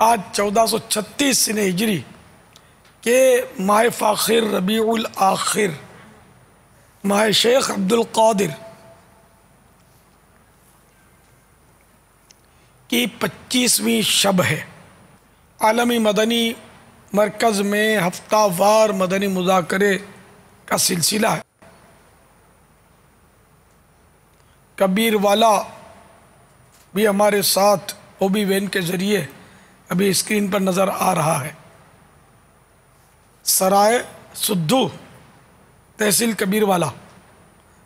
آج 1436 سنہ ہجری کے ماہ فاخر ربیع الآخر ماہ شیخ عبد القادر کی 25ویں شب ہے۔ عالمی مدنی مرکز میں ہفتہ وار مدنی مذاکرے کا سلسلہ ہے۔ کبیر والا بھی ہمارے ساتھ اوبی وین کے ذریعے ابھی اسکرین پر نظر آ رہا ہے۔ سرائے سدھو، تحصیل کبیر والا،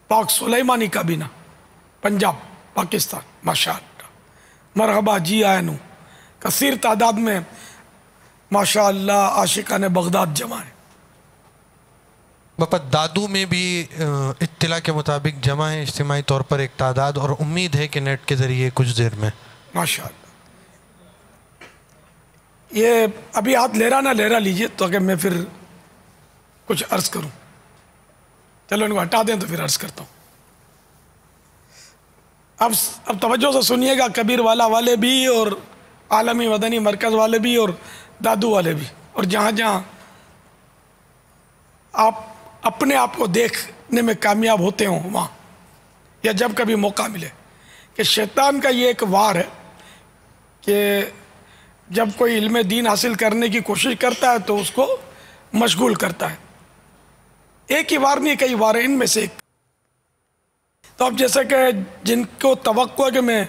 پاک سلیمانی کابینہ، پنجاب، پاکستان۔ ماشاءاللہ، مرحبا، جی آئے نو۔ کثیر تعداد میں ماشاءاللہ عاشقان بغداد جمع ہیں۔ باپا دادو میں بھی اطلاع کے مطابق جمع ہے اجتماعی طور پر ایک تعداد، اور امید ہے کہ نیٹ کے ذریعے کچھ دیر میں ماشاءاللہ۔ یہ ابھی ہاتھ لہرا نہ لہرا لیجئے تو کہ میں پھر کچھ عرض کروں۔ چلو ان کو ہٹا دیں تو پھر عرض کرتا ہوں۔ اب توجہ سے سنیے گا، کبیر والا والے بھی اور عالمی مدنی مرکز والے بھی اور دادو والے بھی، اور جہاں جہاں آپ اپنے آپ کو دیکھنے میں کامیاب ہوتے ہوں وہاں، یا جب کبھی موقع ملے، کہ شیطان کا یہ ایک وار ہے کہ جب کوئی علم دین حاصل کرنے کی کوشش کرتا ہے تو اس کو مشغول کرتا ہے۔ ایک ہی وار نہیں، کئی وار ہیں، ان میں سے ایک۔ تو اب جیسے کہ جن کو توقع ہے کہ میں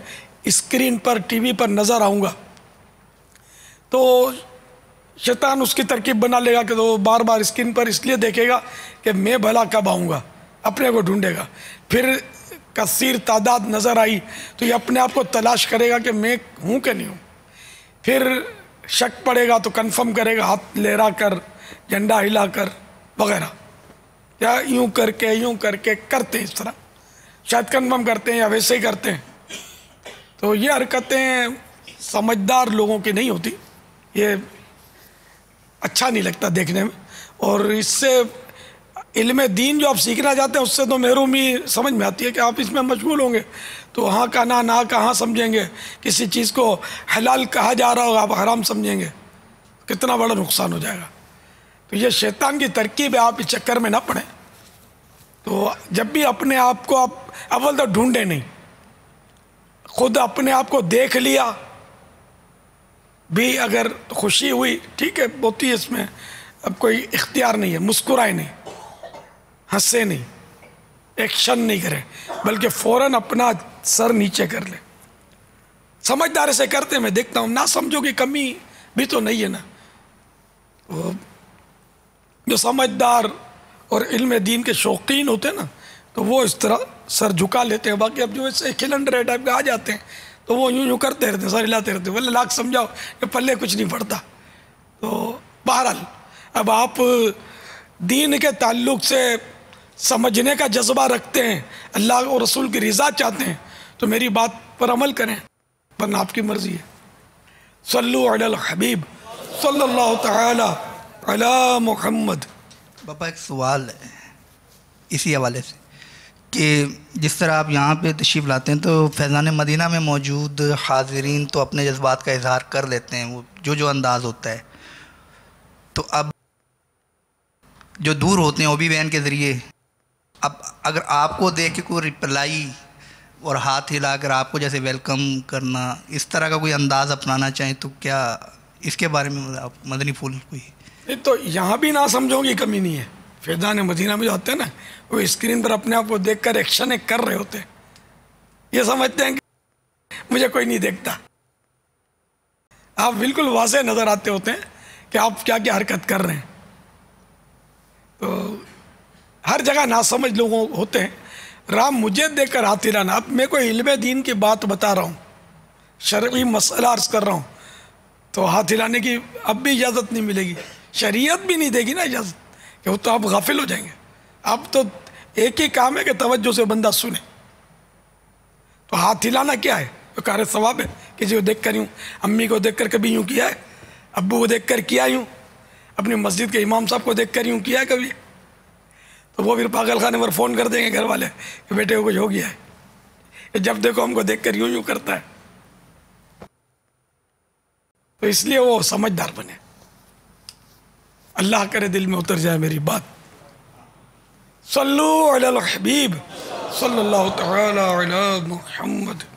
اسکرین پر ٹی وی پر نظر آؤں گا، تو شیطان اس کی ترکیب بنا لے گا کہ وہ بار بار اسکرین پر اس لیے دیکھے گا کہ میں بھلا کب آؤں گا، اپنے کو ڈھونڈے گا۔ پھر کثیر تعداد نظر آئی تو یہ اپنے آپ کو تلاش کرے گا کہ میں ہوں کہ نہیں ہوں۔ پھر شک پڑے گا تو کنفرم کرے گا، ہاتھ لہرا کر، جھنڈا ہلا کر وغیرہ، یا یوں کر کے کرتے ہیں اس طرح، شاید کنفرم کرتے ہیں یا ویسے ہی کرتے ہیں۔ تو یہ حرکتیں سمجھدار لوگوں کی نہیں ہوتی، یہ اچھا نہیں لگتا دیکھنے میں، اور اس سے علم دین جو آپ سیکھنا چاہتے ہیں اس سے تو محرومی سمجھ میں آتی ہے کہ آپ اس میں مشغول ہوں گے تو ہاں کا نہ کہاں سمجھیں گے، کسی چیز کو حلال کہا جا رہا ہوگا آپ حرام سمجھیں گے، کتنا بڑا نقصان ہو جائے گا۔ تو یہ شیطان کی ترکیب ہے، آپ اس چکر میں نہ پڑیں۔ تو جب بھی اپنے آپ کو آپ اول تو ڈھونڈے نہیں، خود اپنے آپ کو دیکھ لیا بھی، اگر خوشی ہوئی ٹھیک ہے، ہوتی ہے، اس میں اب کوئی اختیار نہیں ہے، مسکرائے نہیں، ہنسے نہیں، ایکشن نہیں کرے، بلکہ فوراً اپنا سر نیچے کر لے۔ سمجھدار سے کرتے میں دیکھتا ہوں، نہ سمجھو کہ کمی بھی تو نہیں ہے نا۔ جو سمجھدار اور علم دین کے شوقین ہوتے ہیں نا، تو وہ اس طرح سر جھکا لیتے ہیں۔ باقی اب جو ایسے کھلنڈرے ٹائپ کے آ جاتے ہیں تو وہ یوں کرتے رہتے ہیں، سر ہلاتے رہتے ہیں، لاکھ سمجھاؤ کہ پلے کچھ نہیں پڑتا۔ تو بہرحال اب آپ دین کے تعلق سے سمجھنے کا جذبہ رکھتے ہیں، اللہ اور رسول کی رضا چاہتے ہیں، تو میری بات پر عمل کریں، ورنہ آپ کی مرضی ہے۔ صلو علی الحبیب صلی اللہ تعالی علی محمد۔ باپا ایک سوال ہے اسی حوالے سے، کہ جس طرح آپ یہاں پہ تشریف لاتے ہیں تو فیضان مدینہ میں موجود حاضرین تو اپنے جذبات کا اظہار کر لیتے ہیں، وہ جو انداز ہوتا ہے، تو اب جو دور ہوتے ہیں اوبی وین کے ذریعے، اب اگر آپ کو دیکھ کے کوئی ریپلائی اور ہاتھ ہلا کر آپ کو جیسے ویلکم کرنا، اس طرح کا کوئی انداز اپنانا چاہیں تو کیا اس کے بارے میں آپ مدنی پھول کوئی؟ نہیں تو یہاں بھی نہ سمجھو گی کمی نہیں ہے۔ فیضان مدینہ میں جو آتے ہیں نا، وہ اسکرین پر اپنے آپ کو دیکھ کر ایکشن کر رہے ہوتے ہیں، یہ سمجھتے ہیں کہ مجھے کوئی نہیں دیکھتا۔ آپ بالکل واضح نظر آتے ہوتے ہیں کہ آپ کیا کیا حرکت کر رہے ہیں۔ تو ہر جگہ ناسمجھ لوگ ہوتے ہیں، رام مجھے دیکھ کر ہاتھ ہلانا۔ اب میں کوئی علم دین کی بات بتا رہا ہوں، شرعی مسئلہ عرض کر رہا ہوں، تو ہاتھ ہلانے کی اب بھی اجازت نہیں ملے گی، شریعت بھی نہیں دے گی نا اجازت، کہ وہ تو آپ غافل ہو جائیں گے۔ اب تو ایک ہی کام ہے کہ توجہ سے بندہ سنے۔ تو ہاتھ ہلانا کیا ہے؟ تو کار ثواب ہے، کسی کو دیکھ کر یوں، امی کو دیکھ کر کبھی یوں کیا ہے، ابو کو دیکھ کر کیا یوں، اپنی مسجد کے امام صاحب کو دیکھ کر یوں کیا ہے کبھی، تو وہ پھر پاگل خانے پر فون کر دیں گے گھر والے کہ بیٹے کو کچھ ہو گیا ہے، کہ جب دیکھو ہم کو دیکھ کر یوں کرتا ہے۔ تو اس لیے وہ سمجھدار بنے. اللہ کرے دل میں اتر جائے میری بات. صلو علی الحبیب صلی اللہ تعالی علی محمد.